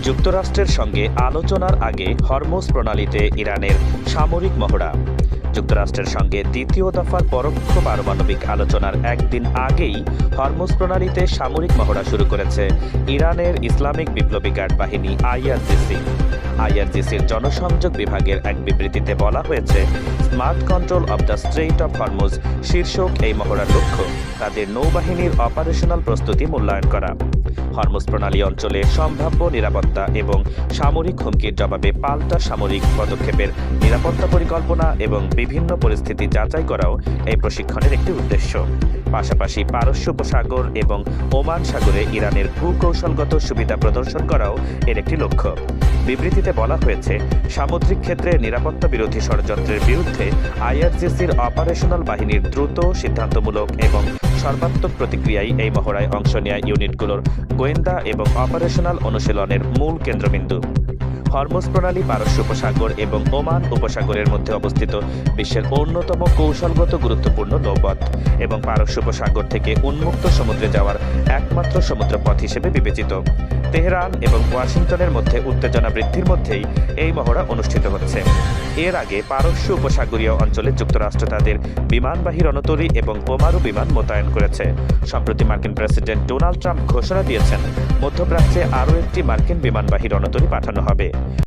যুক্তরাষ্ট্রের সঙ্গে আলোচনার আগে হরমুজ প্রণালীতে ইরানের সামরিক মহড়া। যুক্তরাষ্ট্রের সঙ্গে দ্বিতীয় দফার পরোক্ষ পারমাণবিক আলোচনার একদিন আগেই হরমুজ প্রণালীতে সামরিক মহড়া শুরু করেছে ইরানের ইসলামিক বিপ্লবী গার্ড বাহিনী আইআরজিসি। আইআরজিসির জনসংযোগ বিভাগের এক বিবৃতিতে বলা হয়েছে, smart control of the strait of Hormuz শীর্ষক এই মহড়ার লক্ষ্য তাদের নৌবাহিনীর অপারেশনাল প্রস্তুতি মূল্যায়ন করা। হরমুজ প্রণালী অঞ্চলে সম্ভাব্য নিরাপত্তা এবং সামরিক হুমকির জবাবে পাল্টা সামরিক পদক্ষেপের নিরাপত্তা পরিকল্পনা এবং বিভিন্ন পরিস্থিতি যাচাই করাও এই প্রশিক্ষণের একটি উদ্দেশ্য। পাশাপাশি পারস্য উপসাগর এবং ওমান সাগরে ইরানের ভূকৌশলগত সুবিধা প্রদর্শন করাও এর একটি লক্ষ্য। বিবৃতিতে বলা হয়েছে, সামুদ্রিক ক্ষেত্রে নিরাপত্তা বিরোধী ষড়যন্ত্রের বিরুদ্ধে আইআরজিসির অপারেশনাল বাহিনীর দ্রুত, সিদ্ধান্তমূলক এবং সর্বাত্মক প্রতিক্রিয়ায় এই মহড়ায় অংশ নেওয়া ইউনিটগুলোর গোয়েন্দা এবং অপারেশনাল অনুশীলনের মূল কেন্দ্রবিন্দু। হরমুজ প্রণালী পারস্য উপসাগর এবং ওমান উপসাগরের মধ্যে অবস্থিত বিশ্বের অন্যতম কৌশলগত গুরুত্বপূর্ণ নৌপথ এবং পারস্য উপসাগর থেকে উন্মুক্ত সমুদ্রে যাওয়ার একমাত্র সমুদ্রপথ হিসেবে বিবেচিত। তেহরান এবং ওয়াশিংটনের মধ্যে উত্তেজনা বৃদ্ধির মধ্যেই এই মহড়া অনুষ্ঠিত হচ্ছে। এর আগে পারস্য উপসাগরীয় অঞ্চলে যুক্তরাষ্ট্র তাদের বিমানবাহী রণতরী এবং বোমারু বিমান মোতায়েন করেছে। সম্প্রতি মার্কিন প্রেসিডেন্ট ডোনাল্ড ট্রাম্প ঘোষণা দিয়েছেন, মধ্যপ্রাচ্যে আরও একটি মার্কিন বিমানবাহী রণতরী পাঠানো হবে।